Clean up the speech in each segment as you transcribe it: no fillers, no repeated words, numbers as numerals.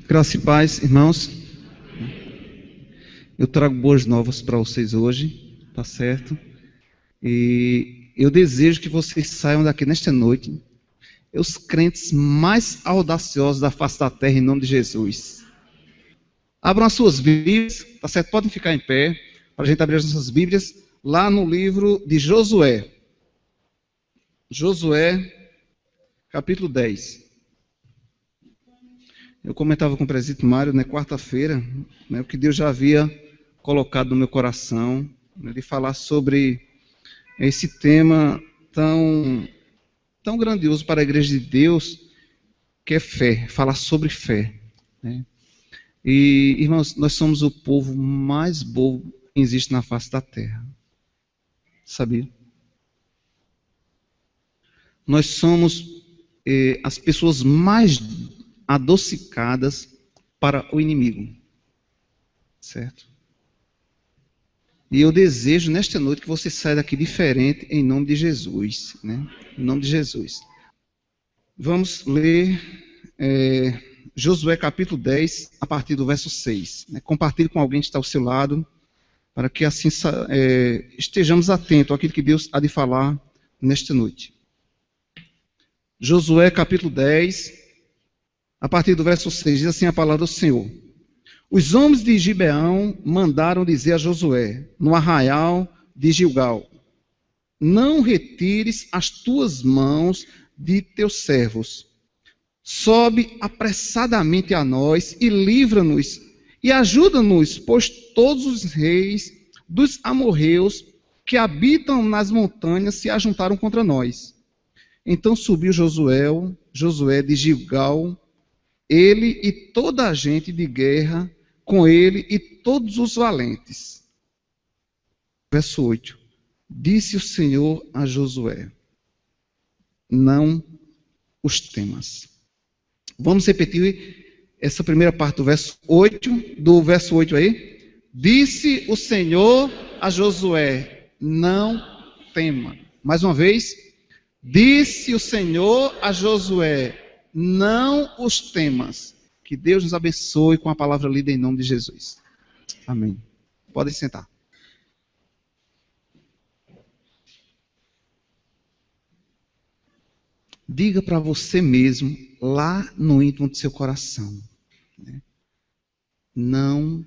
Graça e paz, irmãos. Eu trago boas novas para vocês hoje, tá certo? E eu desejo que vocês saiam daqui nesta noite os crentes mais audaciosos da face da terra, em nome de Jesus. Abram as suas Bíblias, tá certo? Podem ficar em pé, para a gente abrir as nossas Bíblias, lá no livro de Josué. Josué, capítulo 10. Eu comentava com o presbítero Mário, quarta-feira, o que Deus já havia colocado no meu coração, de falar sobre esse tema tão grandioso para a igreja de Deus, que é fé, falar sobre fé. E, irmãos, nós somos o povo mais bobo que existe na face da terra. Sabia? Nós somos as pessoas mais adocicadas para o inimigo. Certo? E eu desejo nesta noite que você saia daqui diferente em nome de Jesus. Em nome de Jesus. Vamos ler Josué capítulo 10, a partir do verso 6. Compartilhe com alguém que está ao seu lado, para que assim estejamos atentos àquilo que Deus há de falar nesta noite. Josué capítulo 10, a partir do verso 6, diz assim a palavra do Senhor. Os homens de Gibeão mandaram dizer a Josué, no arraial de Gilgal: não retires as tuas mãos de teus servos. Sobe apressadamente a nós e livra-nos e ajuda-nos, pois todos os reis dos amorreus que habitam nas montanhas se ajuntaram contra nós. Então subiu Josué de Gilgal, ele e toda a gente de guerra com ele e todos os valentes. Verso 8. Disse o Senhor a Josué: não os temas. Vamos repetir essa primeira parte do verso 8 aí. Disse o Senhor a Josué: não tema. Mais uma vez. Disse o Senhor a Josué: não os temas. Que Deus nos abençoe com a palavra lida em nome de Jesus. Amém. Podem sentar. Diga para você mesmo, lá no íntimo do seu coração: não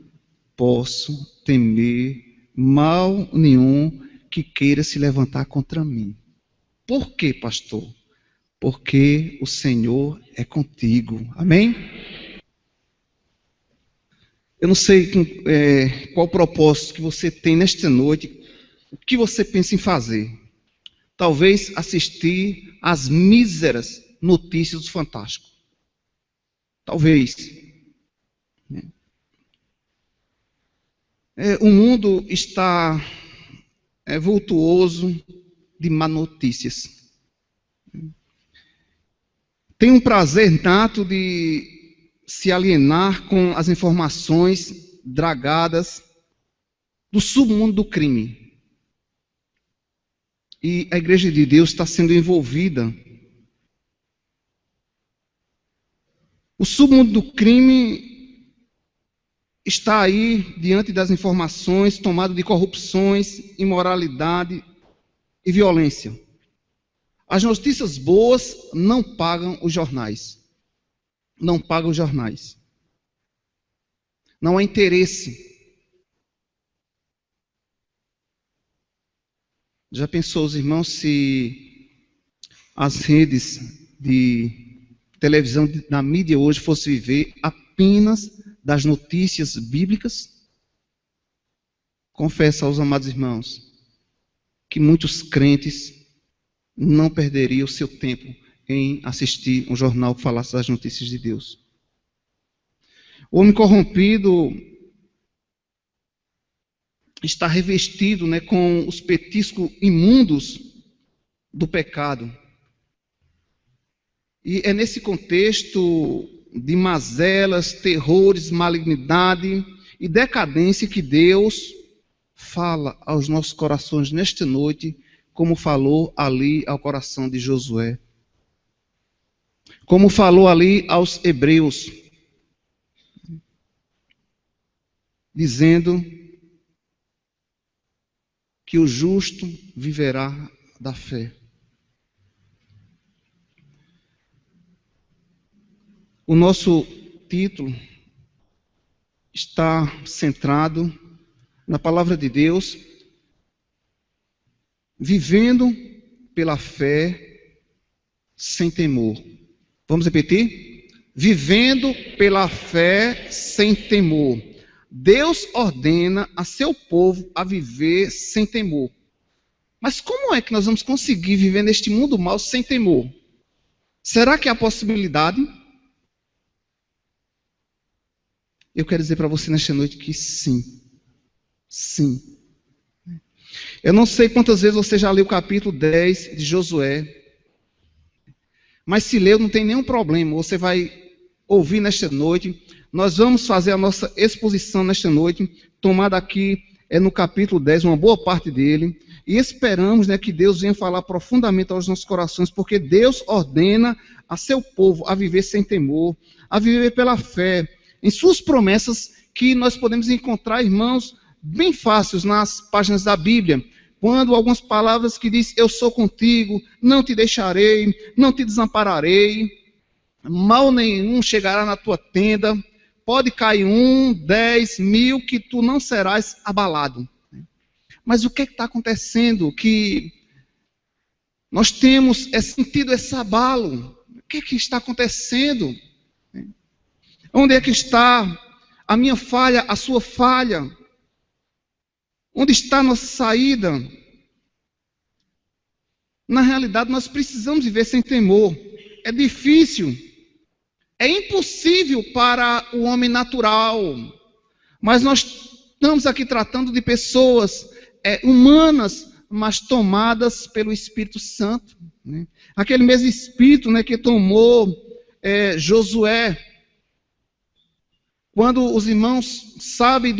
posso temer mal nenhum que queira se levantar contra mim. Por quê, pastor? Porque o Senhor é contigo. Amém? Eu não sei qual o propósito que você tem nesta noite, o que você pensa em fazer. Talvez assistir às míseras notícias do Fantástico. Talvez. O mundo está vultuoso de má notícias. Tem um prazer nato de se alienar com as informações dragadas do submundo do crime. E a igreja de Deus está sendo envolvida. O submundo do crime está aí diante das informações, tomado de corrupções, imoralidade e violência. As notícias boas não pagam os jornais. Não pagam os jornais. Não há interesse. Já pensou, os irmãos, se as redes de televisão, na mídia hoje, fossem viver apenas das notícias bíblicas? Confesso aos amados irmãos que muitos crentes não perderiam o seu tempo em assistir um jornal que falasse das notícias de Deus. O homem corrompido está revestido com os petiscos imundos do pecado. E é nesse contexto de mazelas, terrores, malignidade e decadência que Deus fala aos nossos corações nesta noite, como falou ali ao coração de Josué. Como falou ali aos hebreus. dizendo que o justo viverá da fé. O nosso título está centrado na palavra de Deus, vivendo pela fé sem temor. Vamos repetir? Vivendo pela fé sem temor. Deus ordena a seu povo a viver sem temor. Mas como é que nós vamos conseguir viver neste mundo mau sem temor? Será que há possibilidade? Eu quero dizer para você nesta noite que sim. Sim. Eu não sei quantas vezes você já leu o capítulo 10 de Josué. Mas se leu, não tem nenhum problema. Você vai ouvir nesta noite. Nós vamos fazer a nossa exposição nesta noite. Tomada aqui no capítulo 10, uma boa parte dele. E esperamos, que Deus venha falar profundamente aos nossos corações. Porque Deus ordena a seu povo a viver sem temor. A viver pela fé. Em suas promessas que nós podemos encontrar, irmãos, bem fáceis nas páginas da Bíblia. Quando algumas palavras que diz, eu sou contigo, não te deixarei, não te desampararei, mal nenhum chegará na tua tenda, pode cair 1, 10, 1000, que tu não serás abalado. Mas o que está acontecendo? Que nós temos sentido esse abalo. O que está acontecendo? Onde é que está a minha falha, a sua falha? Onde está a nossa saída? Na realidade, nós precisamos viver sem temor. É difícil. É impossível para o homem natural. Mas nós estamos aqui tratando de pessoas humanas, mas tomadas pelo Espírito Santo. Aquele mesmo Espírito que tomou Josué. Quando os irmãos sabem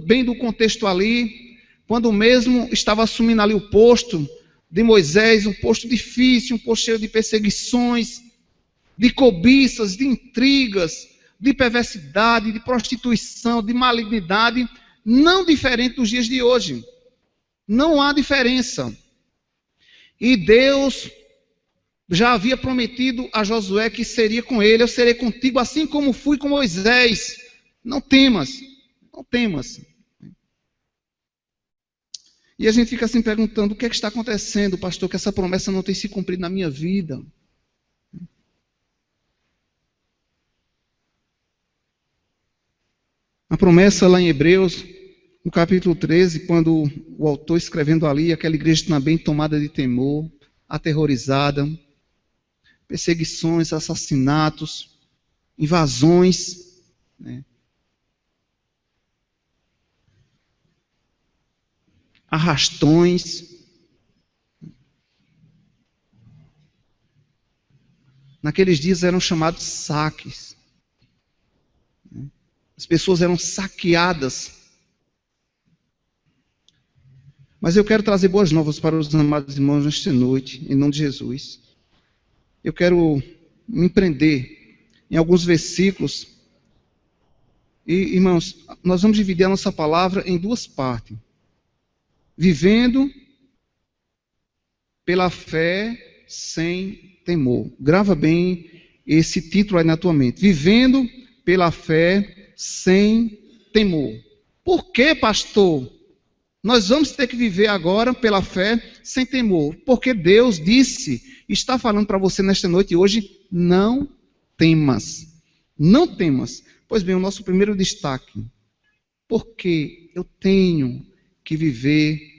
bem do contexto ali, quando mesmo estava assumindo ali o posto de Moisés, um posto difícil, um posto cheio de perseguições, de cobiças, de intrigas, de perversidade, de prostituição, de malignidade, não diferente dos dias de hoje. Não há diferença. E Deus já havia prometido a Josué que seria com ele, eu serei contigo assim como fui com Moisés. Não temas, não temas. E a gente fica assim perguntando, o que é que está acontecendo, pastor, que essa promessa não tem se cumprido na minha vida? A promessa lá em Hebreus, no capítulo 13, quando o autor escrevendo ali, aquela igreja também tomada de temor, aterrorizada, perseguições, assassinatos, invasões, arrastões. Naqueles dias eram chamados saques. As pessoas eram saqueadas. Mas eu quero trazer boas novas para os amados irmãos nesta noite, em nome de Jesus. Eu quero me prender em alguns versículos. E, irmãos, nós vamos dividir a nossa palavra em duas partes. Vivendo pela fé sem temor. Grava bem esse título aí na tua mente. Vivendo pela fé sem temor. Por que, pastor? Nós vamos ter que viver agora pela fé sem temor. Porque Deus disse, está falando para você nesta noite hoje, não temas. Não temas. Pois bem, o nosso primeiro destaque. Porque eu tenho que viver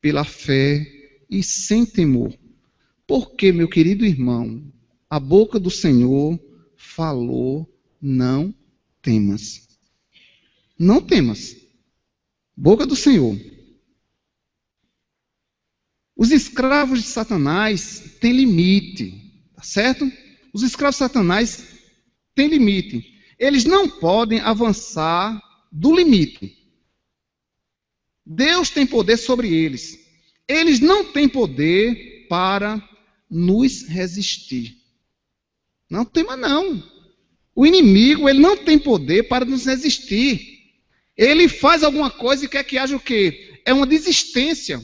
pela fé e sem temor. Porque, meu querido irmão, a boca do Senhor falou, não temas. Não temas. Boca do Senhor. Os escravos de Satanás têm limite, tá certo? Os escravos de Satanás têm limite. Eles não podem avançar do limite. Deus tem poder sobre eles. Eles não têm poder para nos resistir. Não tema não. O inimigo, ele não tem poder para nos resistir. Ele faz alguma coisa e quer que haja o quê? É uma desistência.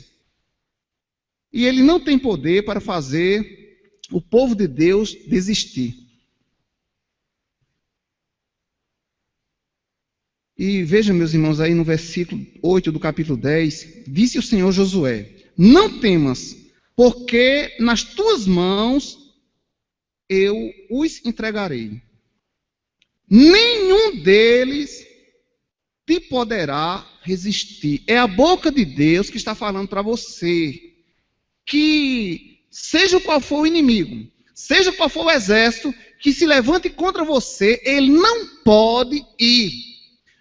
E ele não tem poder para fazer o povo de Deus desistir. E vejam, meus irmãos, aí no versículo 8 do capítulo 10, disse o Senhor Josué: não temas, porque nas tuas mãos eu os entregarei. Nenhum deles te poderá resistir. É a boca de Deus que está falando para você que seja qual for o inimigo, seja qual for o exército que se levante contra você, ele não pode ir.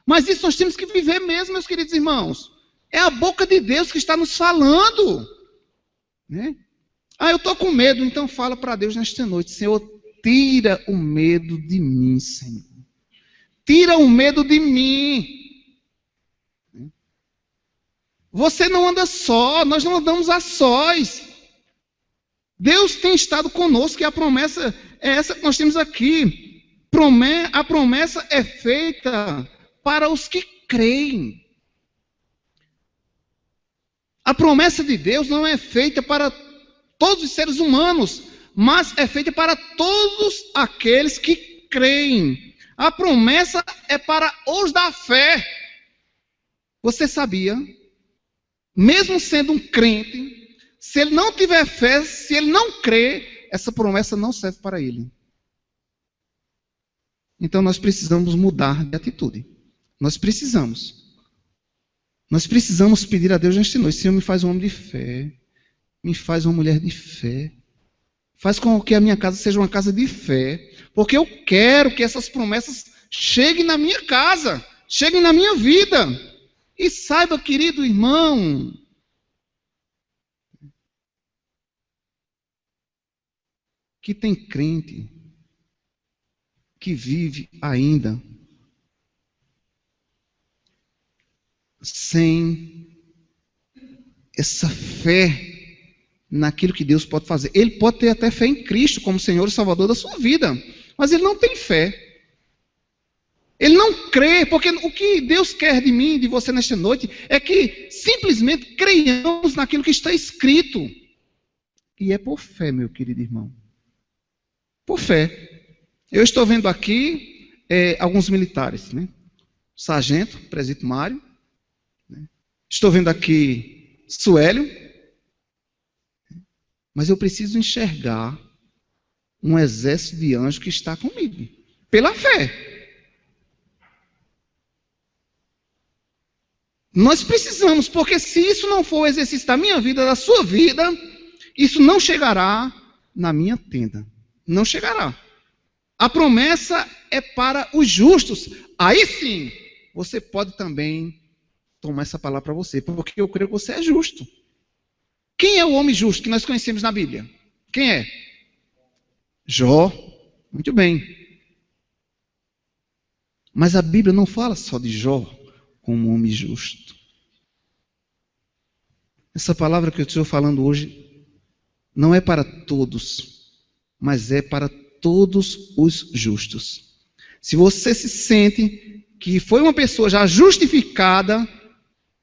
Mas isso nós temos que viver mesmo, meus queridos irmãos. É a boca de Deus que está nos falando. Né? Eu estou com medo, então fala para Deus nesta noite: Senhor, tira o medo de mim, Senhor. Tira o medo de mim. Você não anda só, nós não andamos a sós. Deus tem estado conosco e a promessa é essa que nós temos aqui. A promessa é feita para os que creem. A promessa de Deus não é feita para todos os seres humanos, mas é feita para todos aqueles que creem. A promessa é para os da fé. Você sabia? Mesmo sendo um crente, se ele não tiver fé, se ele não crê, essa promessa não serve para ele. Então nós precisamos mudar de atitude. Nós precisamos pedir a Deus nesta noite: Senhor, me faz um homem de fé, me faz uma mulher de fé, faz com que a minha casa seja uma casa de fé, porque eu quero que essas promessas cheguem na minha casa, cheguem na minha vida. E saiba, querido irmão, que tem crente que vive ainda sem essa fé naquilo que Deus pode fazer. Ele pode ter até fé em Cristo como Senhor e Salvador da sua vida, mas ele não tem fé. Ele não crê, porque o que Deus quer de mim, de você nesta noite, é que simplesmente creiamos naquilo que está escrito. E é por fé, meu querido irmão. Por fé. Eu estou vendo aqui alguns militares, né? Sargento, presídio Mário. Né? Estou vendo aqui Suélio. Mas eu preciso enxergar um exército de anjos que está comigo. Pela fé. Nós precisamos, porque se isso não for o exercício da minha vida, da sua vida, isso não chegará na minha tenda. Não chegará. A promessa é para os justos. Aí sim, você pode também tomar essa palavra para você, porque eu creio que você é justo. Quem é o homem justo que nós conhecemos na Bíblia? Quem é? Jó. Muito bem. Mas a Bíblia não fala só de Jó como um homem justo. Essa palavra que eu estou falando hoje não é para todos, mas é para todos os justos. Se você se sente que foi uma pessoa já justificada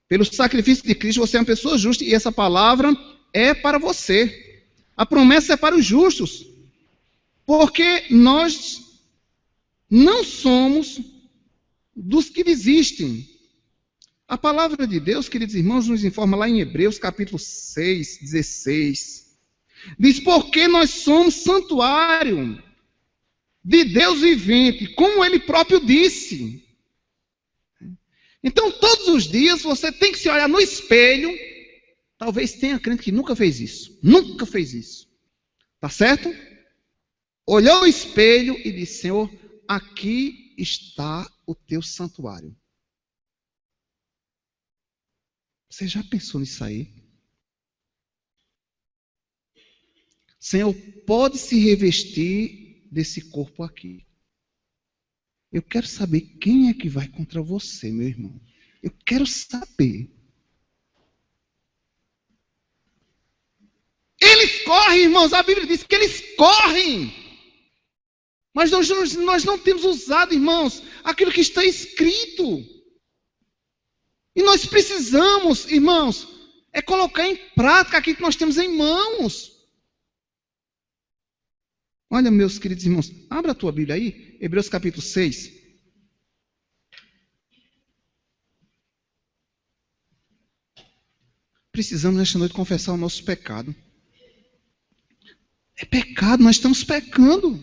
pelo sacrifício de Cristo, você é uma pessoa justa, e essa palavra é para você. A promessa é para os justos, porque nós não somos dos que desistem. A palavra de Deus, queridos irmãos, nos informa lá em Hebreus capítulo 6, 16. Diz: porque nós somos santuário de Deus vivente, como Ele próprio disse. Então, todos os dias, você tem que se olhar no espelho. Talvez tenha crente que nunca fez isso. Nunca fez isso. Tá certo? Olhou o espelho e disse: Senhor, aqui está o teu santuário. Você já pensou nisso aí? Senhor, pode se revestir desse corpo aqui. Eu quero saber quem é que vai contra você, meu irmão. Eu quero saber. Eles correm, irmãos. A Bíblia diz que eles correm. Mas nós não temos usado, irmãos, aquilo que está escrito. E nós precisamos, irmãos, colocar em prática aquilo que nós temos em mãos. Olha, meus queridos irmãos, abra a tua Bíblia aí, Hebreus capítulo 6. Precisamos nesta noite confessar o nosso pecado. É pecado, nós estamos pecando.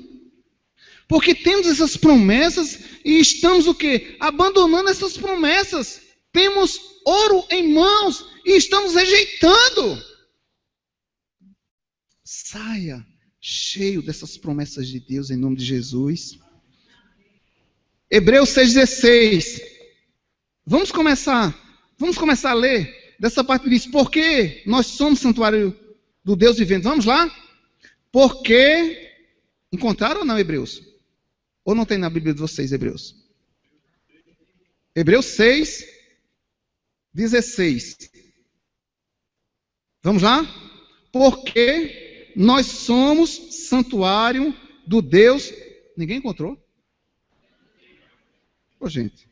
Porque temos essas promessas e estamos o quê? Abandonando essas promessas. Temos ouro em mãos e estamos rejeitando. Saia cheio dessas promessas de Deus em nome de Jesus. Hebreus 6,16. Vamos começar a ler dessa parte que diz, porque nós somos santuário do Deus vivente. Vamos lá? Porque, encontraram ou não Hebreus? Ou não tem na Bíblia de vocês Hebreus? Hebreus 6,16. Vamos lá? Porque nós somos santuário do Deus... Ninguém encontrou? Ô, gente.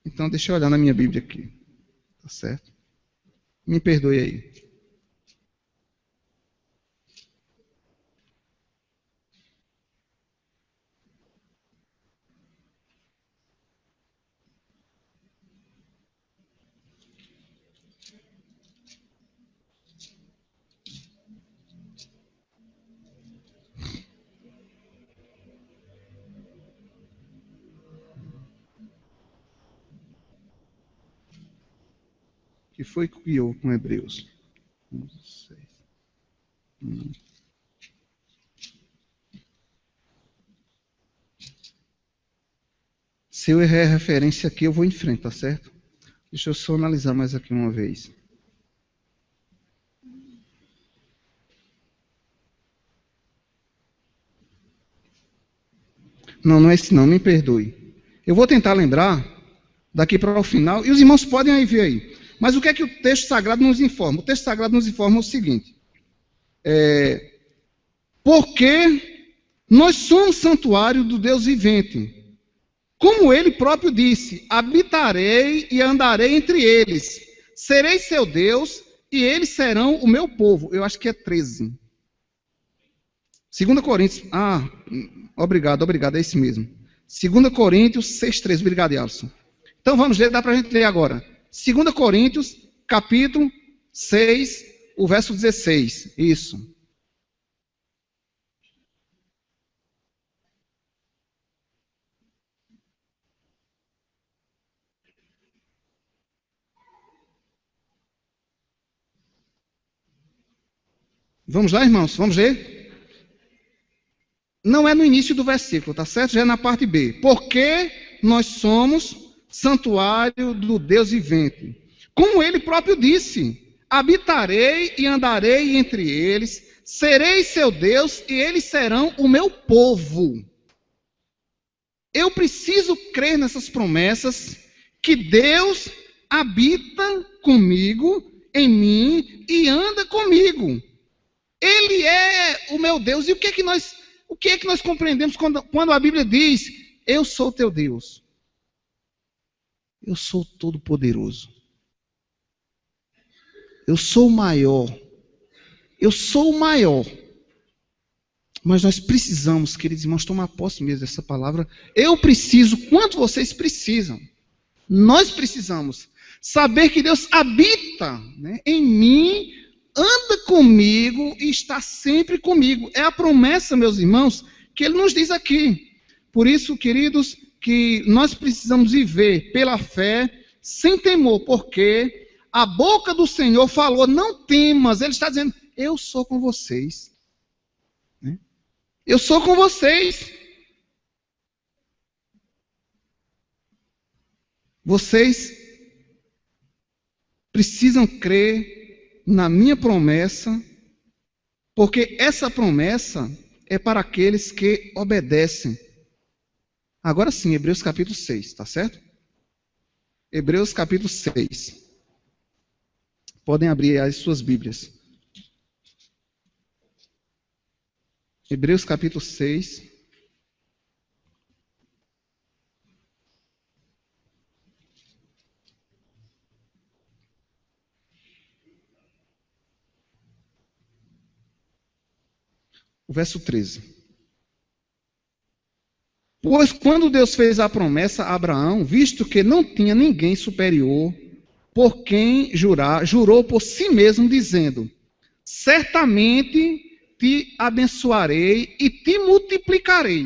Então, deixa eu olhar na minha Bíblia aqui. Tá certo? Me perdoe aí. Que foi que criou com Hebreus? 6. Se eu errar a referência aqui, eu vou em frente, tá certo? Deixa eu só analisar mais aqui uma vez. Não, não é esse não, me perdoe. Eu vou tentar lembrar daqui para o final, e os irmãos podem aí ver aí. Mas o que é que o texto sagrado nos informa? O texto sagrado nos informa o seguinte. Porque nós somos santuário do Deus vivente. Como ele próprio disse, habitarei e andarei entre eles. Serei seu Deus e eles serão o meu povo. Eu acho que é 13. 2 Coríntios... obrigado, é esse mesmo. 2 Coríntios 6,13. Obrigado, Alisson. Então vamos ler, dá para a gente ler agora. 2 Coríntios, capítulo 6, o verso 16. Isso. Vamos lá, irmãos? Vamos ler? Não é no início do versículo, tá certo? Já é na parte B. Porque nós somos santuário do Deus vivente. Como ele próprio disse, habitarei e andarei entre eles, serei seu Deus e eles serão o meu povo. Eu preciso crer nessas promessas, que Deus habita comigo, em mim e anda comigo. Ele é o meu Deus. E o que é que nós compreendemos quando a Bíblia diz, eu sou teu Deus? Eu sou todo-poderoso. Eu sou o maior. Eu sou o maior. Mas nós precisamos, queridos irmãos, tomar posse mesmo dessa palavra. Eu preciso, quanto vocês precisam. Nós precisamos saber que Deus habita, né, em mim, anda comigo e está sempre comigo. É a promessa, meus irmãos, que ele nos diz aqui. Por isso, queridos, que nós precisamos viver pela fé, sem temor, porque a boca do Senhor falou, não temas. Ele está dizendo, eu sou com vocês. Eu sou com vocês. Vocês precisam crer na minha promessa, porque essa promessa é para aqueles que obedecem. Agora sim, Hebreus capítulo 6, tá certo? Hebreus capítulo 6. Podem abrir as suas Bíblias. Hebreus capítulo 6. O verso 13. Pois quando Deus fez a promessa a Abraão, visto que não tinha ninguém superior por quem jurar, jurou por si mesmo, dizendo: certamente te abençoarei e te multiplicarei.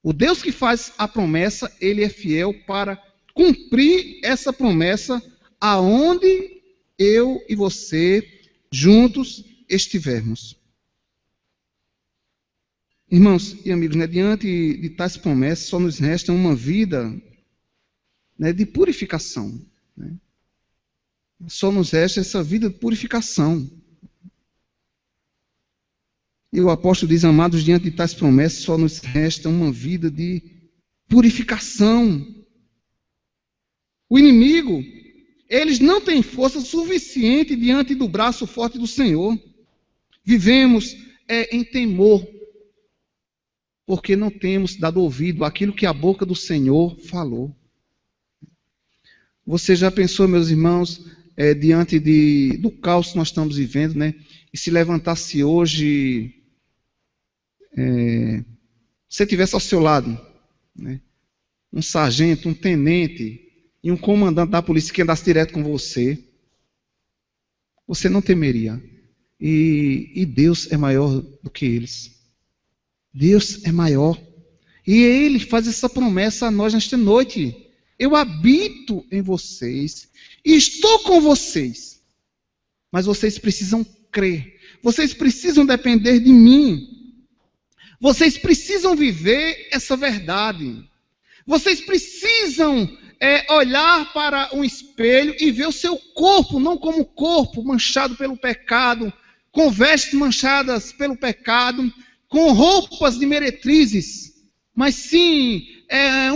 O Deus que faz a promessa, ele é fiel para cumprir essa promessa aonde eu e você juntos estivermos. Irmãos e amigos, né, diante de tais promessas, só nos resta uma vida, né, de purificação. Né? Só nos resta essa vida de purificação. E o apóstolo diz: amados, diante de tais promessas, só nos resta uma vida de purificação. O inimigo, eles não têm força suficiente diante do braço forte do Senhor. Vivemos em temor, porque não temos dado ouvido àquilo que a boca do Senhor falou. Você já pensou, meus irmãos, diante do caos que nós estamos vivendo, né? E se levantasse hoje, você tivesse ao seu lado, né, um sargento, um tenente e um comandante da polícia que andasse direto com você, você não temeria. E Deus é maior do que eles. Deus é maior. E Ele faz essa promessa a nós nesta noite. Eu habito em vocês e estou com vocês. Mas vocês precisam crer. Vocês precisam depender de mim. Vocês precisam viver essa verdade. Vocês precisam olhar para um espelho e ver o seu corpo, não como corpo manchado pelo pecado, com vestes manchadas pelo pecado, com roupas de meretrizes, mas sim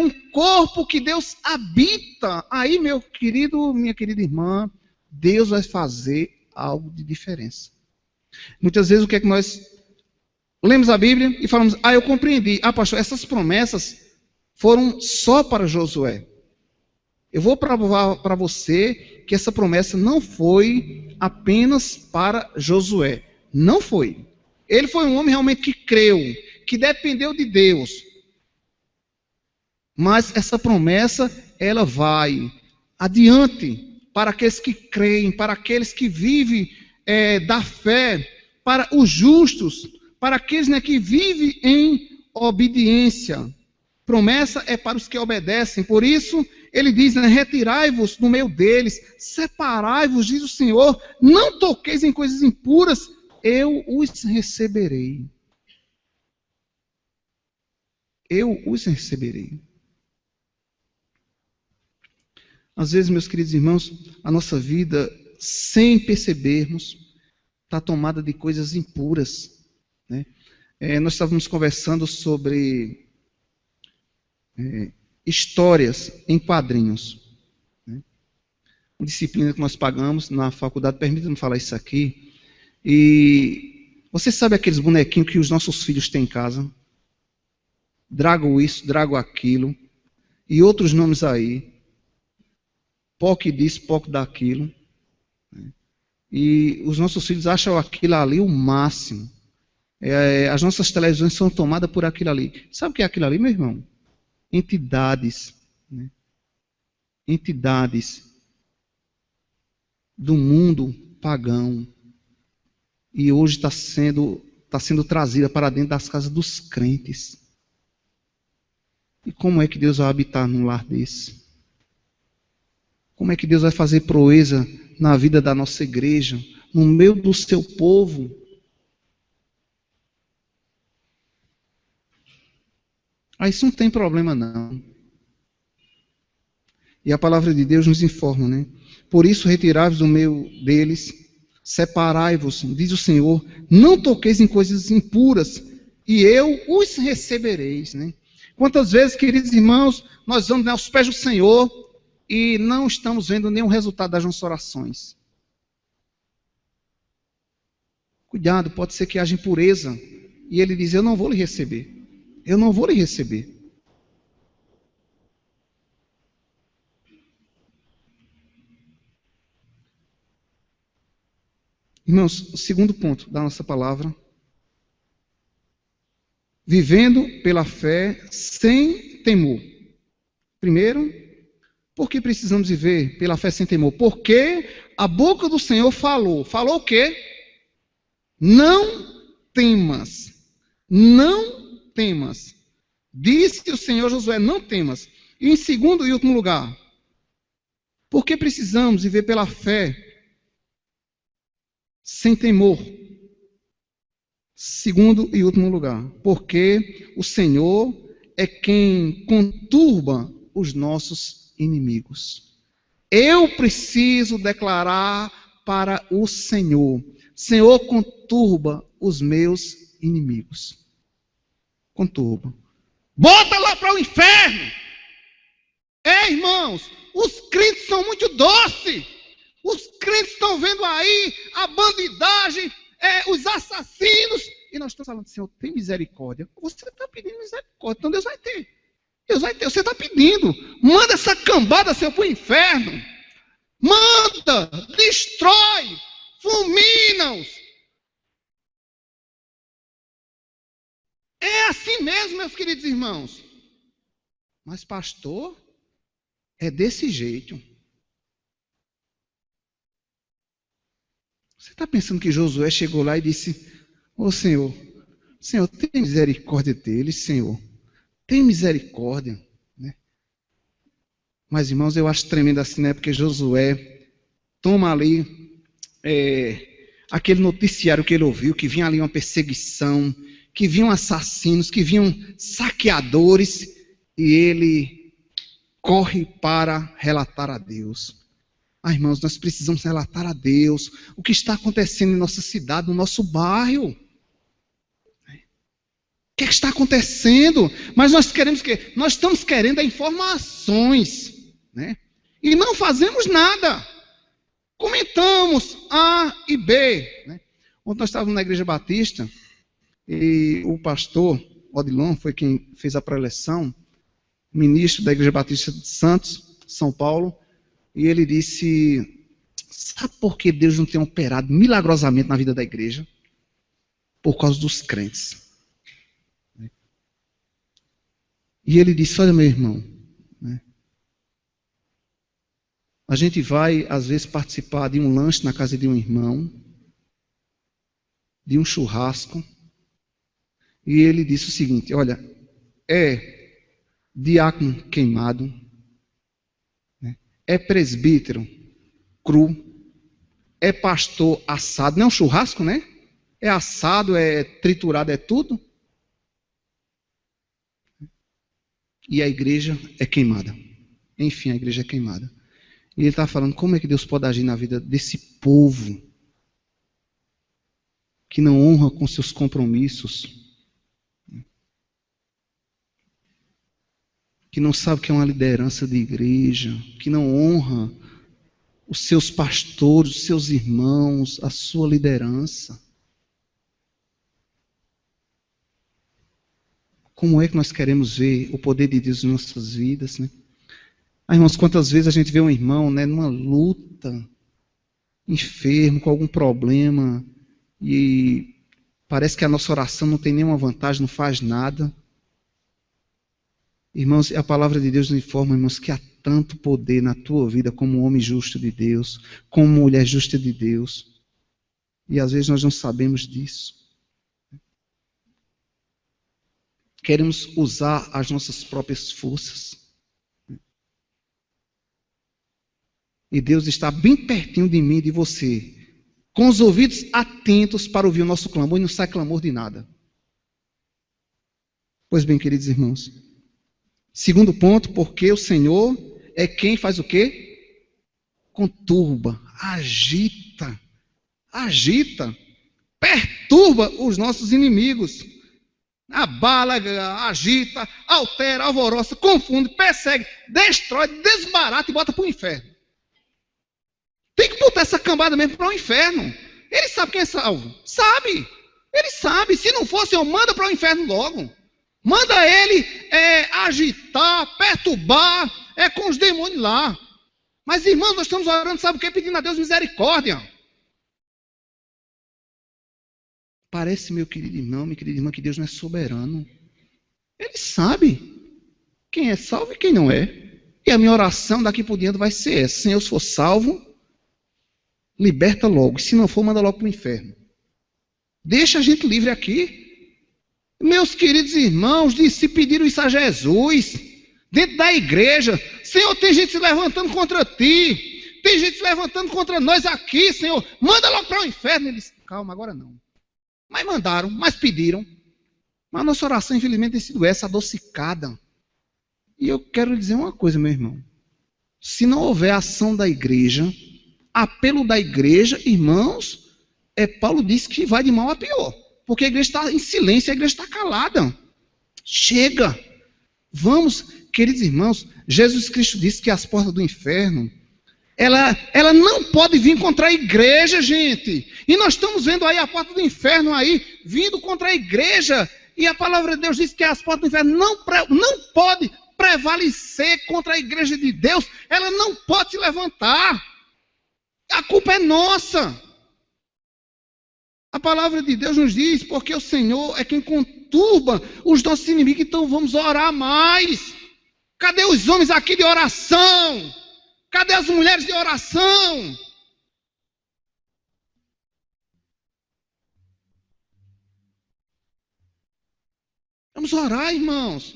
um corpo que Deus habita. Aí, meu querido, minha querida irmã, Deus vai fazer algo de diferença. Muitas vezes o que é que nós lemos a Bíblia e falamos: eu compreendi. Pastor, essas promessas foram só para Josué. Eu vou provar para você que essa promessa não foi apenas para Josué. Não foi. Ele foi um homem realmente que creu, que dependeu de Deus. Mas essa promessa, ela vai adiante para aqueles que creem, para aqueles que vivem da fé, para os justos, para aqueles, né, que vivem em obediência. Promessa é para os que obedecem. Por isso, ele diz, né, retirai-vos do meio deles, separai-vos, diz o Senhor, não toqueis em coisas impuras, eu os receberei. Eu os receberei. Às vezes, meus queridos irmãos, a nossa vida, sem percebermos, está tomada de coisas impuras. Né? Nós estávamos conversando sobre histórias em quadrinhos. Né? Uma disciplina que nós pagamos na faculdade, permita-me falar isso aqui. E você sabe aqueles bonequinhos que os nossos filhos têm em casa? Drago isso, Drago aquilo, e outros nomes aí. POC disso, POC daquilo. E os nossos filhos acham aquilo ali o máximo. As nossas televisões são tomadas por aquilo ali. Sabe o que é aquilo ali, meu irmão? Entidades. Né? Entidades do mundo pagão. E hoje está sendo trazida para dentro das casas dos crentes. E como é que Deus vai habitar num lar desse? Como é que Deus vai fazer proeza na vida da nossa igreja, no meio do seu povo? Isso não tem problema não. E a palavra de Deus nos informa, né? Por isso retirai-vos do meio deles, separai-vos, diz o Senhor, não toqueis em coisas impuras, e eu os recebereis, né? Quantas vezes, queridos irmãos, nós vamos aos pés do Senhor e não estamos vendo nenhum resultado das nossas orações. Cuidado, pode ser que haja impureza. E ele diz, eu não vou lhe receber. Eu não vou lhe receber. Irmãos, o segundo ponto da nossa palavra vivendo pela fé sem temor. Primeiro, por que precisamos viver pela fé sem temor? Porque a boca do Senhor falou. Falou o quê? Não temas. Não temas. Disse o Senhor Josué, não temas. E em segundo e último lugar, por que precisamos viver pela fé sem temor? Segundo e último lugar, porque o Senhor é quem conturba os nossos inimigos. Eu preciso declarar para o Senhor: Senhor, conturba os meus inimigos. Conturba. Bota lá para o inferno. Irmãos, os crentes são muito doces. Os crentes estão vendo aí a bandidagem, os assassinos. E nós estamos falando, Senhor, tem misericórdia. Você está pedindo misericórdia, então Deus vai ter. Deus vai ter, você está pedindo. Manda essa cambada, Senhor, para o inferno. Manda, destrói, fulmina-os. É assim mesmo, meus queridos irmãos. Mas, pastor, é desse jeito. Você está pensando que Josué chegou lá e disse: ô Senhor, Senhor, tem misericórdia deles, Senhor. Tem misericórdia. Né? Mas, irmãos, eu acho tremendo assim, né? Porque Josué toma ali aquele noticiário que ele ouviu, que vinha ali uma perseguição, que vinham assassinos, que vinham saqueadores, e ele corre para relatar a Deus. Irmãos, nós precisamos relatar a Deus o que está acontecendo em nossa cidade, no nosso bairro. O que está acontecendo? Mas nós queremos o quê? Nós estamos querendo informações, né? E não fazemos nada. Comentamos A e B. Né? Ontem nós estávamos na Igreja Batista, e o pastor Odilon foi quem fez a preleção, ministro da Igreja Batista de Santos, São Paulo, e ele disse: sabe por que Deus não tem operado milagrosamente na vida da igreja? Por causa dos crentes. E ele disse: olha, meu irmão, a gente vai às vezes participar de um lanche na casa de um irmão, de um churrasco, e ele disse o seguinte: olha, é diácono queimado, é presbítero cru, é pastor assado, não é um churrasco, né? É assado, é triturado, é tudo. E a igreja é queimada. Enfim, a igreja é queimada. E ele está falando como é que Deus pode agir na vida desse povo que não honra com seus compromissos, que não sabe o que é uma liderança de igreja, que não honra os seus pastores, os seus irmãos, a sua liderança. Como é que nós queremos ver o poder de Deus em nossas vidas, né? Irmãos, quantas vezes a gente vê um irmão, né, numa luta, enfermo, com algum problema, e parece que a nossa oração não tem nenhuma vantagem, não faz nada. Irmãos, a palavra de Deus nos informa, irmãos, que há tanto poder na tua vida como homem justo de Deus, como mulher justa de Deus. E às vezes nós não sabemos disso. Queremos usar as nossas próprias forças. E Deus está bem pertinho de mim e de você, com os ouvidos atentos para ouvir o nosso clamor, e não sai clamor de nada. Pois bem, queridos irmãos, segundo ponto, porque o Senhor é quem faz o quê? Conturba, agita, perturba os nossos inimigos. Abala, agita, altera, alvoroça, confunde, persegue, destrói, desbarata e bota para o inferno. Tem que botar essa cambada mesmo para o inferno. Ele sabe quem é salvo? Sabe. Ele sabe. Se não for, Senhor, manda para o inferno logo. Manda ele agitar, perturbar, com os demônios lá. Mas, irmãos, nós estamos orando, sabe o que? Pedindo a Deus misericórdia. Parece, meu querido irmão, minha querida irmã, que Deus não é soberano. Ele sabe quem é salvo e quem não é. E a minha oração daqui por diante vai ser essa: Senhor, se for salvo, liberta logo. Se não for, manda logo para o inferno. Deixa a gente livre aqui. Meus queridos irmãos, se pediram isso a Jesus, dentro da igreja. Senhor, tem gente se levantando contra ti. Tem gente se levantando contra nós aqui, Senhor. Manda logo para o inferno. Ele disse, calma, agora não. Mas mandaram, mas pediram. Mas a nossa oração, infelizmente, tem sido essa, adocicada. E eu quero lhe dizer uma coisa, meu irmão. Se não houver ação da igreja, apelo da igreja, irmãos, Paulo disse que vai de mal a pior. Porque a igreja está em silêncio, a igreja está calada. Chega. Vamos, queridos irmãos, Jesus Cristo disse que as portas do inferno, ela não pode vir contra a igreja, gente. E nós estamos vendo aí a porta do inferno aí, vindo contra a igreja. E a palavra de Deus diz que as portas do inferno não pode prevalecer contra a igreja de Deus. Ela não pode se levantar. A culpa é nossa. A palavra de Deus nos diz, porque o Senhor é quem conturba os nossos inimigos. Então vamos orar mais. Cadê os homens aqui de oração? Cadê as mulheres de oração? Vamos orar, irmãos.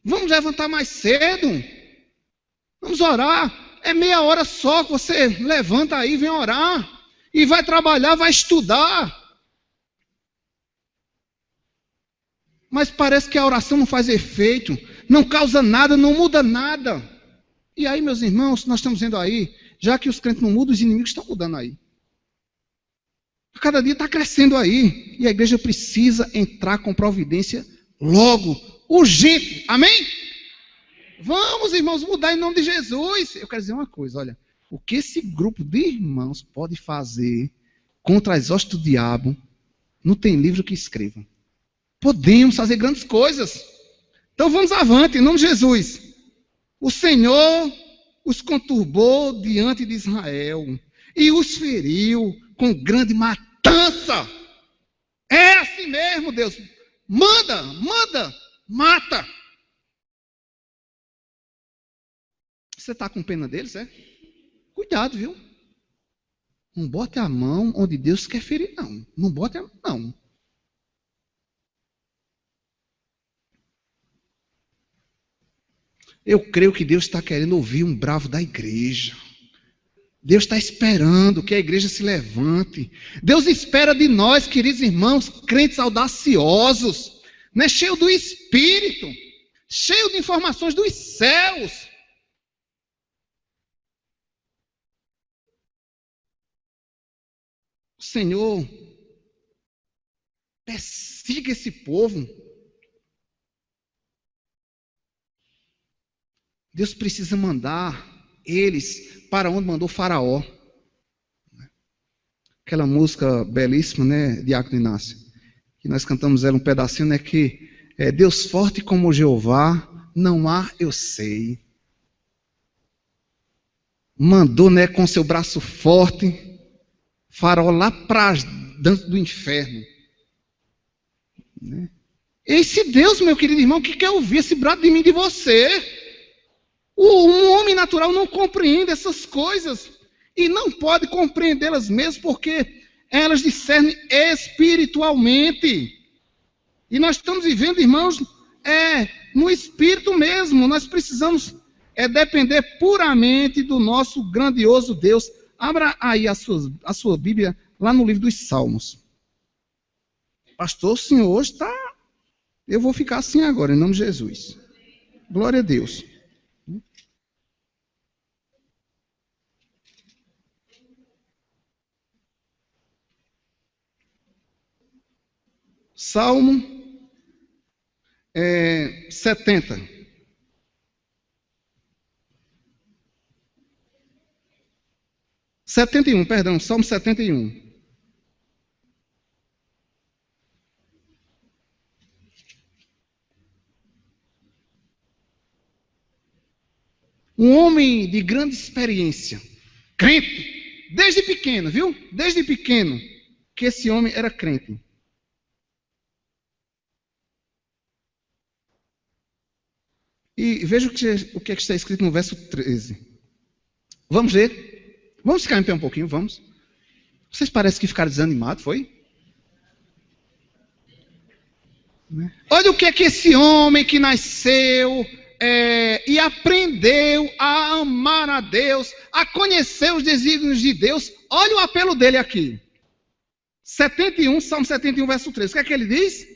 Vamos levantar mais cedo. Vamos orar. É meia hora só que você levanta aí, vem orar. E vai trabalhar, vai estudar. Mas parece que a oração não faz efeito. Não causa nada, não muda nada. E aí, meus irmãos, nós estamos vendo aí, já que os crentes não mudam, os inimigos estão mudando aí. Cada dia está crescendo aí. E a igreja precisa entrar com providência logo, urgente. Amém? Vamos, irmãos, mudar em nome de Jesus. Eu quero dizer uma coisa, olha. O que esse grupo de irmãos pode fazer contra as hostes do diabo, não tem livro que escreva. Podemos fazer grandes coisas. Então vamos avante, em nome de Jesus. O Senhor os conturbou diante de Israel e os feriu com grande matança. É assim mesmo, Deus. Manda, mata. Você está com pena deles, é? Cuidado, viu? Não bote a mão onde Deus quer ferir, não. Não bote a mão, não. Eu creio que Deus está querendo ouvir um bravo da igreja. Deus está esperando que a igreja se levante. Deus espera de nós, queridos irmãos, crentes audaciosos, né? Cheio do Espírito, cheio de informações dos céus. O Senhor persiga esse povo. Deus precisa mandar eles para onde mandou Faraó. Aquela música belíssima, né, Diácono Inácio, que nós cantamos ela um pedacinho, né, que é Deus forte como Jeová, não há, eu sei. Mandou, né, com seu braço forte, Faraó lá para dentro do inferno. Né? Esse Deus, meu querido irmão, que quer ouvir esse brado de mim e de você. Um homem natural não compreende essas coisas e não pode compreendê-las mesmo porque elas discernem espiritualmente. E nós estamos vivendo, irmãos, no espírito mesmo. Nós precisamos depender puramente do nosso grandioso Deus. Abra aí a sua Bíblia lá no livro dos Salmos. Pastor, o senhor hoje está... Eu vou ficar assim agora, em nome de Jesus. Glória a Deus. Salmo 70. Salmo 71. Um homem de grande experiência, crente, desde pequeno, viu? Desde pequeno, que esse homem era crente. E veja o que é que está escrito no verso 13. Vamos ler? Vamos ficar em pé um pouquinho, vamos? Vocês parecem que ficaram desanimados, foi? Olha o que é que esse homem que nasceu e aprendeu a amar a Deus, a conhecer os desígnios de Deus. Olha o apelo dele aqui. 71, Salmo 71, verso 3. O que é que ele diz?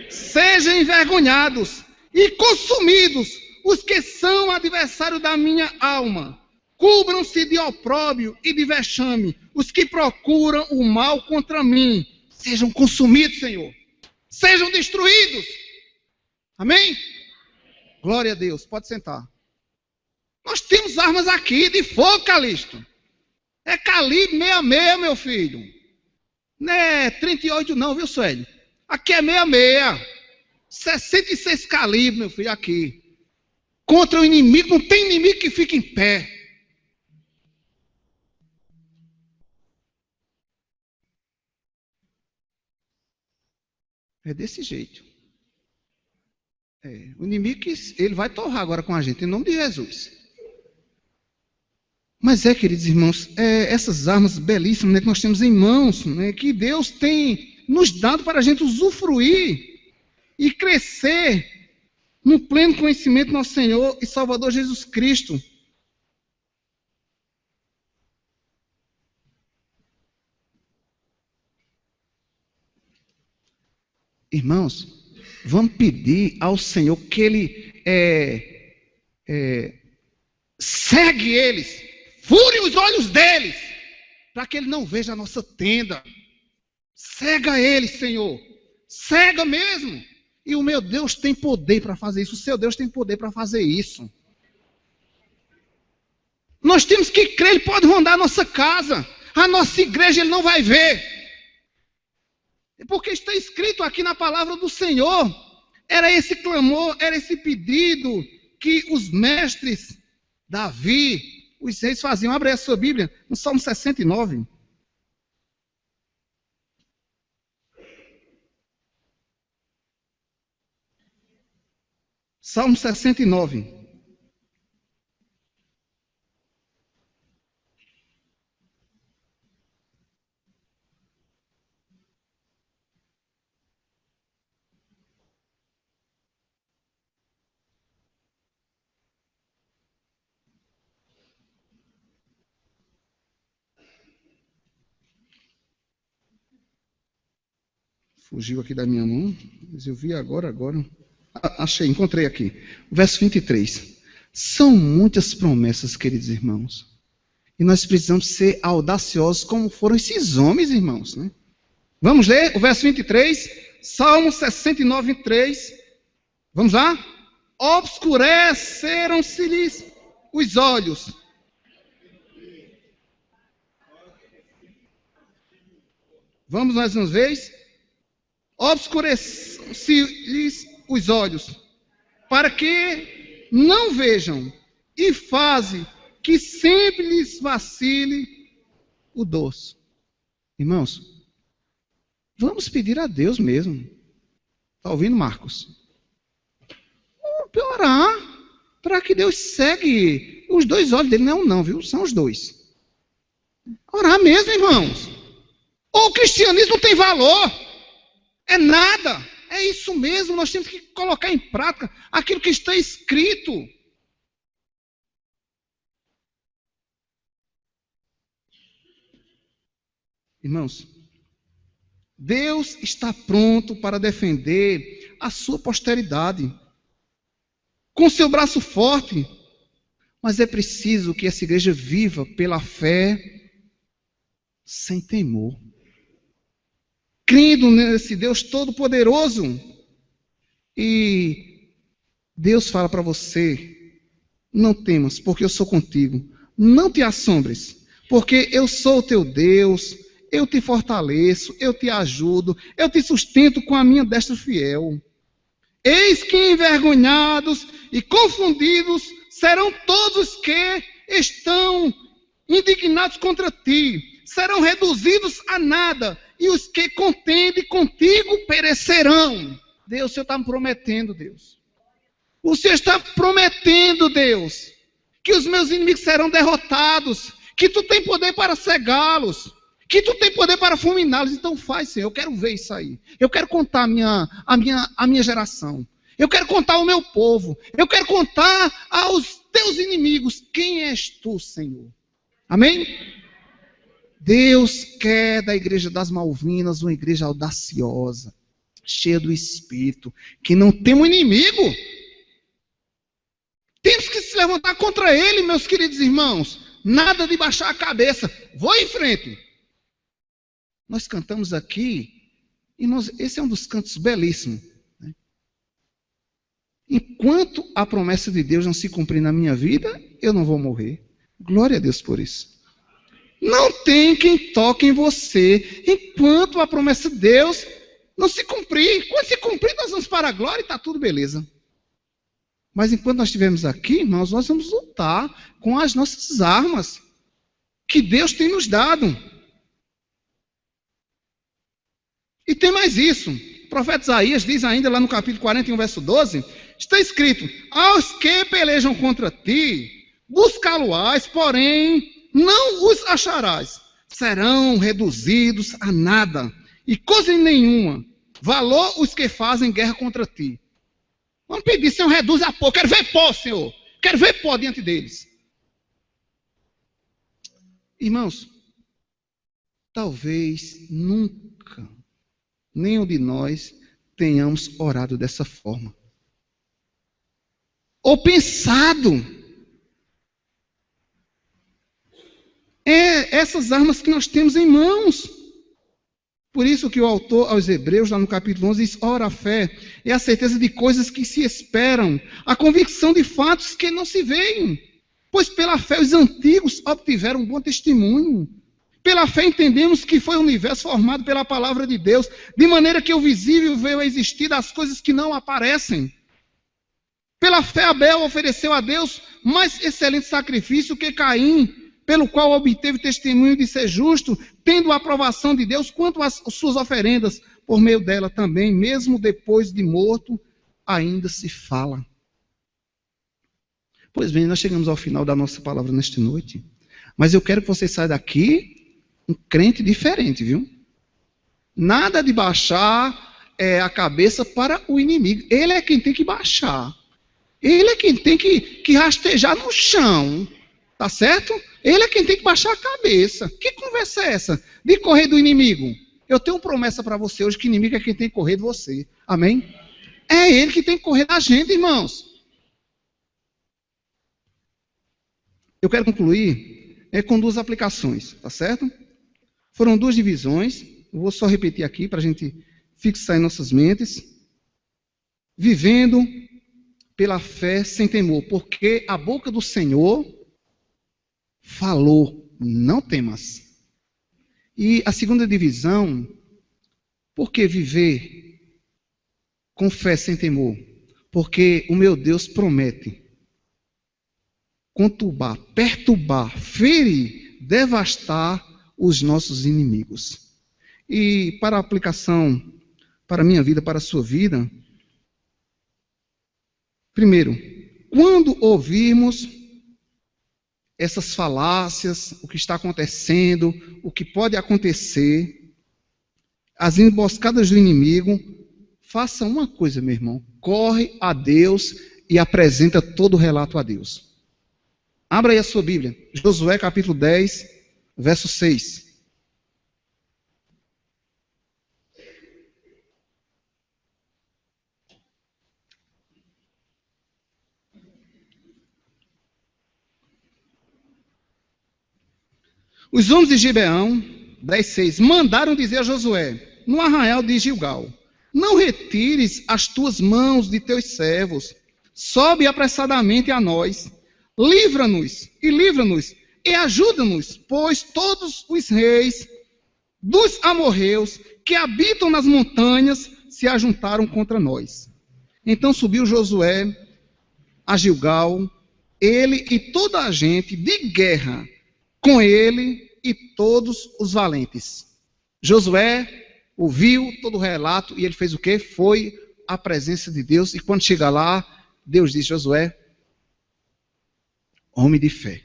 Sejam envergonhados e consumidos os que são adversários da minha alma. Cubram-se de opróbrio e de vexame os que procuram o mal contra mim. Sejam consumidos, Senhor. Sejam destruídos. Amém? Glória a Deus. Pode sentar. Nós temos armas aqui de fogo, Calixto. É calibre 66, meu filho. Não é 38 não, viu, Suélio? Aqui é 66. 66 calibre, meu filho, aqui. Contra o inimigo, não tem inimigo que fique em pé. É desse jeito. O inimigo, ele vai torrar agora com a gente, em nome de Jesus. Mas queridos irmãos, essas armas belíssimas, né, que nós temos em mãos, né, que Deus tem nos dado para a gente usufruir e crescer no pleno conhecimento do nosso Senhor e Salvador Jesus Cristo. Irmãos, vamos pedir ao Senhor que Ele cegue eles, fure os olhos deles, para que Ele não veja a nossa tenda. Cega eles, Senhor, cega mesmo. E o meu Deus tem poder para fazer isso, o seu Deus tem poder para fazer isso. Nós temos que crer, Ele pode rondar a nossa casa, a nossa igreja Ele não vai ver. Porque está escrito aqui na palavra do Senhor. Era esse clamor, era esse pedido que os mestres, Davi, os reis faziam. Abre aí a sua Bíblia, no Salmo 69. Salmo 69. Fugiu aqui da minha mão, mas eu vi agora. Achei, encontrei aqui. Verso 23. São muitas promessas, queridos irmãos. E nós precisamos ser audaciosos como foram esses homens, irmãos. Né? Vamos ler o verso 23, Salmo 69, 23. Vamos lá? Obscureceram-se-lhes os olhos. Vamos mais uma vez? Obscureceram-se-lhes os olhos, para que não vejam, e faze que sempre lhes vacile o dorso. Irmãos, vamos pedir a Deus mesmo. Está ouvindo, Marcos? Orar para que Deus cegue os dois olhos dele. Não, viu? São os dois. Orar mesmo, irmãos. Ou o cristianismo não tem valor. É nada. É isso mesmo. Nós temos que colocar em prática aquilo que está escrito. Irmãos, Deus está pronto para defender a sua posteridade com seu braço forte, mas é preciso que essa igreja viva pela fé sem temor, crendo nesse Deus todo-poderoso. E Deus fala para você: não temas, porque eu sou contigo. Não te assombres, porque eu sou o teu Deus. Eu te fortaleço, eu te ajudo, eu te sustento com a minha destra fiel. Eis que envergonhados e confundidos serão todos os que estão indignados contra ti. Serão reduzidos a nada, e os que contendem contigo perecerão. Deus, o Senhor está me prometendo, Deus. O Senhor está prometendo, Deus, que os meus inimigos serão derrotados, que tu tem poder para cegá-los, que tu tem poder para fulminá-los. Então faz, Senhor, eu quero ver isso aí. Eu quero contar a minha geração. Eu quero contar ao meu povo. Eu quero contar aos teus inimigos. Quem és tu, Senhor? Amém? Deus quer da igreja das Malvinas uma igreja audaciosa, cheia do Espírito, que não tem um inimigo. Temos que se levantar contra ele, meus queridos irmãos. Nada de baixar a cabeça. Vou em frente. Nós cantamos aqui, e esse é um dos cantos belíssimos. Né? Enquanto a promessa de Deus não se cumprir na minha vida, eu não vou morrer. Glória a Deus por isso. Não tem quem toque em você, enquanto a promessa de Deus não se cumprir. Quando se cumprir, nós vamos para a glória e está tudo beleza. Mas enquanto nós estivermos aqui, irmãos, nós vamos lutar com as nossas armas que Deus tem nos dado. E tem mais isso. O profeta Isaías diz ainda lá no capítulo 41, verso 12, está escrito: aos que pelejam contra ti, buscá-lo-ás, porém não os acharás. Serão reduzidos a nada, e coisa nenhuma. Valor os que fazem guerra contra ti. Vamos pedir, Senhor, reduz a pó. Quero ver pó, Senhor. Quero ver pó diante deles. Irmãos, talvez nunca nenhum de nós tenhamos orado dessa forma. Ou pensado. Essas armas que nós temos em mãos. Por isso que o autor aos Hebreus, lá no capítulo 11, diz: ora, a fé é a certeza de coisas que se esperam, a convicção de fatos que não se veem. Pois pela fé os antigos obtiveram um bom testemunho. Pela fé entendemos que foi o universo formado pela palavra de Deus, de maneira que o visível veio a existir das coisas que não aparecem. Pela fé Abel ofereceu a Deus mais excelente sacrifício que Caim, pelo qual obteve testemunho de ser justo, tendo a aprovação de Deus quanto às suas oferendas. Por meio dela também, mesmo depois de morto, ainda se fala. Pois bem, nós chegamos ao final da nossa palavra nesta noite. Mas eu quero que você saia daqui um crente diferente, viu? Nada de baixar a cabeça para o inimigo. Ele é quem tem que baixar. Ele é quem tem que rastejar no chão. Tá certo? Ele é quem tem que baixar a cabeça. Que conversa é essa? De correr do inimigo. Eu tenho uma promessa para você hoje, que o inimigo é quem tem que correr de você. Amém? É ele que tem que correr da gente, irmãos. Eu quero concluir com duas aplicações, tá certo? Foram duas divisões. Eu vou só repetir aqui para a gente fixar em nossas mentes. Vivendo pela fé sem temor, porque a boca do Senhor falou, não temas. E a segunda divisão, por que viver com fé sem temor? Porque o meu Deus promete conturbar, perturbar, ferir, devastar os nossos inimigos. E para a aplicação, para a minha vida, para a sua vida, primeiro, quando ouvirmos essas falácias, o que está acontecendo, o que pode acontecer, as emboscadas do inimigo, faça uma coisa, meu irmão: corre a Deus e apresenta todo o relato a Deus. Abra aí a sua Bíblia, Josué capítulo 10, verso 6. Os homens de Gibeão, 10:6, mandaram dizer a Josué, no arraial de Gilgal: não retires as tuas mãos de teus servos, sobe apressadamente a nós, livra-nos e ajuda-nos, pois todos os reis dos amorreus que habitam nas montanhas se ajuntaram contra nós. Então subiu Josué a Gilgal, ele e toda a gente de guerra, com ele e todos os valentes. Josué ouviu todo o relato e ele fez o quê? Foi à presença de Deus, e quando chega lá, Deus disse: Josué, homem de fé,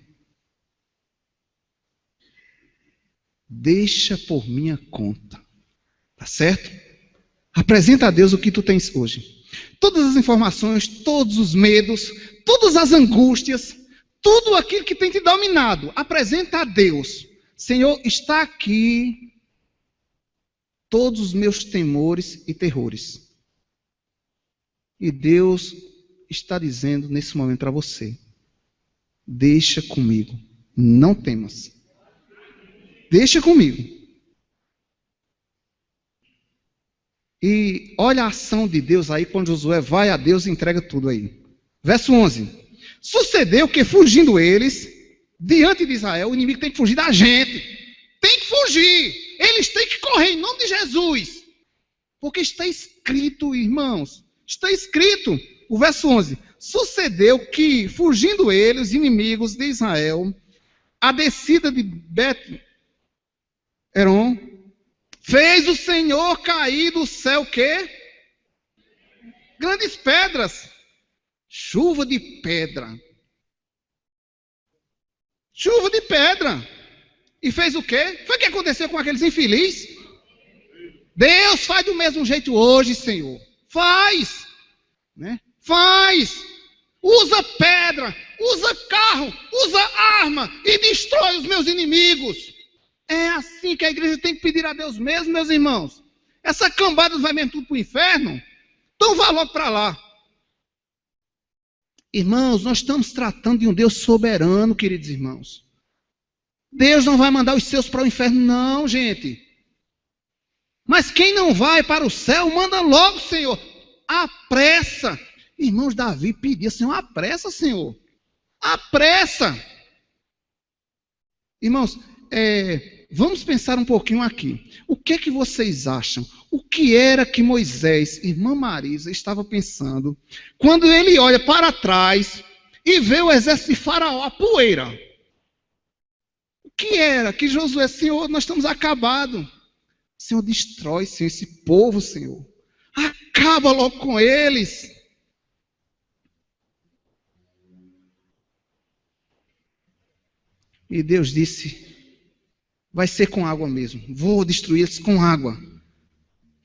deixa por minha conta. Tá certo? Apresenta a Deus o que tu tens hoje. Todas as informações, todos os medos, todas as angústias, tudo aquilo que tem te dominado, apresenta a Deus. Senhor, está aqui todos os meus temores e terrores. E Deus está dizendo nesse momento para você: deixa comigo, não temas. Deixa comigo. E olha a ação de Deus aí, quando Josué vai a Deus e entrega tudo aí. Verso 11. Sucedeu que, fugindo eles, diante de Israel, o inimigo tem que fugir da gente. Tem que fugir. Eles têm que correr em nome de Jesus. Porque está escrito, irmãos, está escrito, o verso 11. Sucedeu que, fugindo eles, os inimigos de Israel, a descida de Bet-Heron, fez o Senhor cair do céu o quê? Grandes pedras. Chuva de pedra. Chuva de pedra. E fez o quê? Foi o que aconteceu com aqueles infelizes? Deus faz do mesmo jeito hoje, Senhor. Faz. Né? Faz. Usa pedra, usa carro, usa arma e destrói os meus inimigos. É assim que a igreja tem que pedir a Deus mesmo, meus irmãos. Essa cambada vai mesmo tudo para o inferno? Então vá logo para lá. Irmãos, nós estamos tratando de um Deus soberano, queridos irmãos. Deus não vai mandar os seus para o inferno, não, gente. Mas quem não vai para o céu, manda logo, Senhor. Apressa. Irmãos, Davi pedia: Senhor, apressa, Senhor. Apressa. Irmãos, vamos pensar um pouquinho aqui. O que é que vocês acham? O que era que Moisés, irmã Marisa, estava pensando quando ele olha para trás e vê o exército de Faraó, a poeira? O que era que Josué: Senhor, nós estamos acabados. Senhor, destrói, Senhor, esse povo, Senhor. Acaba logo com eles. E Deus disse: vai ser com água mesmo. Vou destruir eles com água.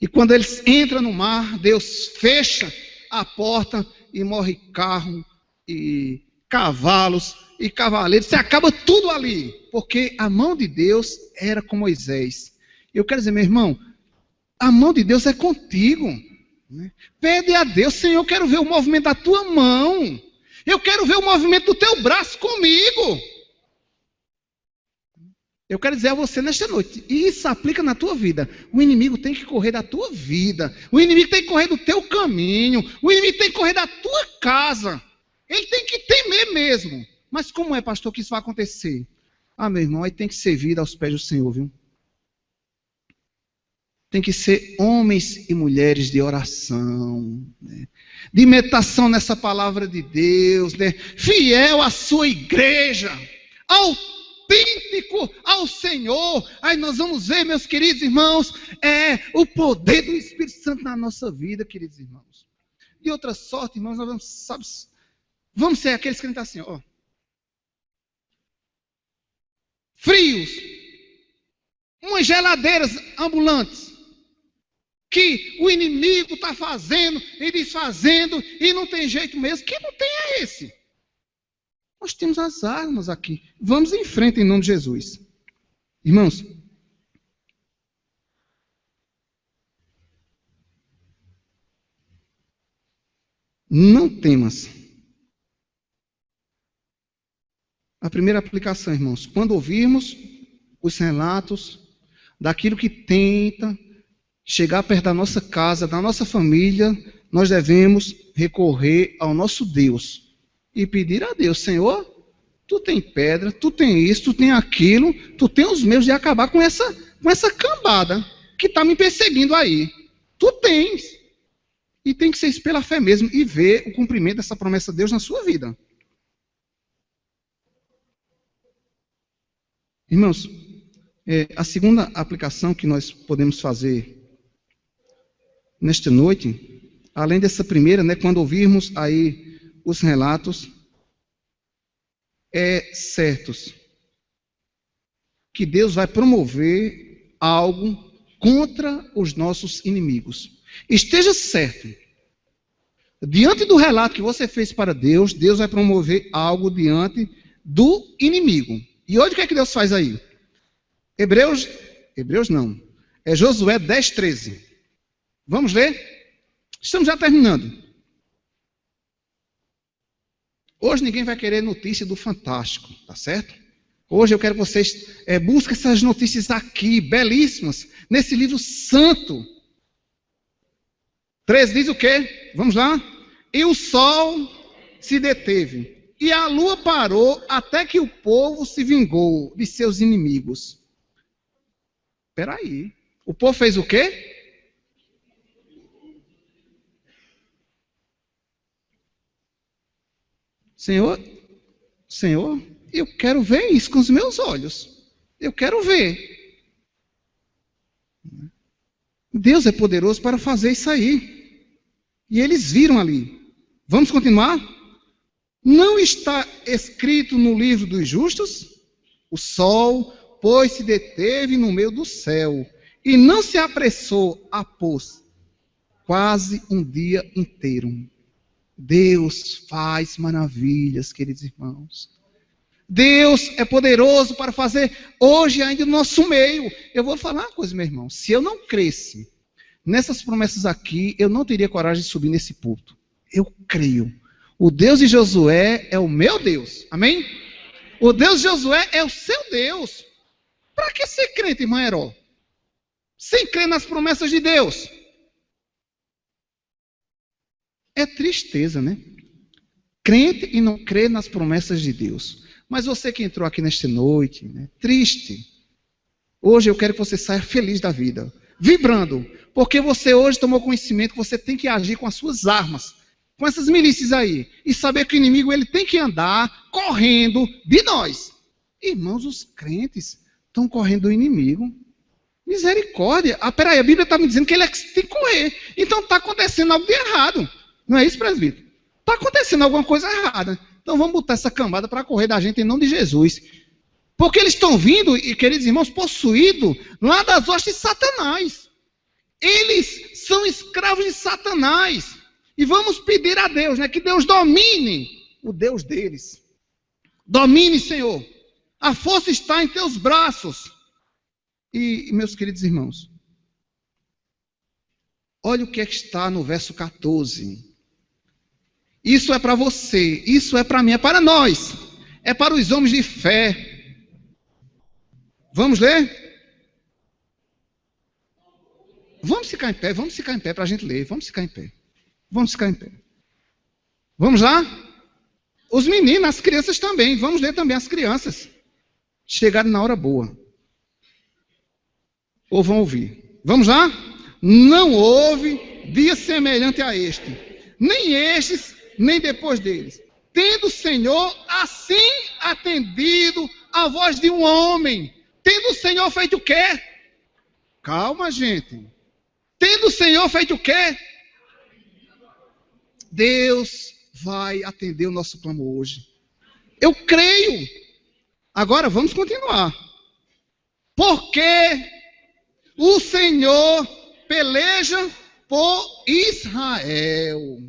E quando eles entram no mar, Deus fecha a porta e morre carro e cavalos e cavaleiros. Se acaba tudo ali. Porque a mão de Deus era com Moisés. Eu quero dizer, meu irmão, a mão de Deus é contigo. Né? Pede a Deus: Senhor, eu quero ver o movimento da tua mão. Eu quero ver o movimento do teu braço comigo. Eu quero dizer a você nesta noite, e isso aplica na tua vida: o inimigo tem que correr da tua vida, o inimigo tem que correr do teu caminho, o inimigo tem que correr da tua casa, ele tem que temer mesmo. Mas como é, pastor, que isso vai acontecer? Meu irmão, aí tem que ser vida aos pés do Senhor, viu? Tem que ser homens e mulheres de oração, né? De meditação nessa palavra de Deus, né? Fiel à sua igreja, autêntico ao Senhor. Aí nós vamos ver, meus queridos irmãos, o poder do Espírito Santo na nossa vida, queridos irmãos. De outra sorte, irmãos, nós vamos ser aqueles que estão assim, ó, frios, umas geladeiras ambulantes, que o inimigo está fazendo e desfazendo, e não tem jeito mesmo. Que não tem é esse. Nós temos as armas aqui. Vamos em frente em nome de Jesus. Irmãos, não temas. A primeira aplicação, irmãos, quando ouvirmos os relatos daquilo que tenta chegar perto da nossa casa, da nossa família, nós devemos recorrer ao nosso Deus e pedir a Deus: Senhor, tu tem pedra, tu tem isso, tu tem aquilo, tu tem os meios de acabar com essa cambada que está me perseguindo aí. Tu tens. E tem que ser isso pela fé mesmo e ver o cumprimento dessa promessa de Deus na sua vida. Irmãos, a segunda aplicação que nós podemos fazer nesta noite, além dessa primeira, né, quando ouvirmos aí os relatos certos que Deus vai promover algo contra os nossos inimigos. Esteja certo. Diante do relato que você fez para Deus, Deus vai promover algo diante do inimigo. E olha o que é que Deus faz aí. Hebreus não. É Josué 10:13. Vamos ler? Estamos já terminando. Hoje ninguém vai querer notícia do Fantástico, tá certo? Hoje eu quero que vocês busquem essas notícias aqui, belíssimas, nesse livro santo. 13 diz o quê? Vamos lá? E o sol se deteve, e a lua parou, até que o povo se vingou de seus inimigos. Espera aí. O povo fez o quê? Senhor, eu quero ver isso com os meus olhos. Eu quero ver. Deus é poderoso para fazer isso aí. E eles viram ali. Vamos continuar? Não está escrito no livro dos justos? O sol, pois, se deteve no meio do céu, e não se apressou a pôr quase um dia inteiro. Deus faz maravilhas, queridos irmãos. Deus é poderoso para fazer hoje ainda no nosso meio. Eu vou falar uma coisa, meu irmão. Se eu não cresce nessas promessas aqui, eu não teria coragem de subir nesse púlpito. Eu creio. O Deus de Josué é o meu Deus. Amém? O Deus de Josué é o seu Deus. Para que ser crente, irmã Heró? Sem crer nas promessas de Deus. É tristeza, né? Crente e não crer nas promessas de Deus. Mas você que entrou aqui nesta noite, né? Triste. Hoje eu quero que você saia feliz da vida. Vibrando. Porque você hoje tomou conhecimento que você tem que agir com as suas armas. Com essas milícias aí. E saber que o inimigo ele tem que andar correndo de nós. Irmãos, os crentes estão correndo do inimigo. Misericórdia. Peraí, a Bíblia está me dizendo que ele é que tem que correr. Então está acontecendo algo de errado. Não é isso, presbítero? Está acontecendo alguma coisa errada. Então vamos botar essa cambada para correr da gente em nome de Jesus. Porque eles estão vindo, e queridos irmãos, possuídos lá das hostes de Satanás. Eles são escravos de Satanás. E vamos pedir a Deus, né, que Deus domine o Deus deles. Domine, Senhor. A força está em teus braços. E meus queridos irmãos, olha o que está no verso 14. Isso é para você, isso é para mim, é para nós. É para os homens de fé. Vamos ler? Vamos ficar em pé para a gente ler. Vamos ficar em pé. Vamos lá? Os meninos, as crianças também. Vamos ler também as crianças. Chegaram na hora boa. Ou vão ouvir. Vamos lá? Não houve dia semelhante a este. Nem estes, nem depois deles. Tendo o Senhor assim atendido a voz de um homem. Tendo o Senhor feito o quê? Calma, gente. Tendo o Senhor feito o quê? Deus vai atender o nosso clamor hoje. Eu creio. Agora vamos continuar. Porque o Senhor peleja por Israel.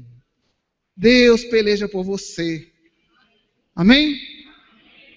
Deus peleja por você. Amém?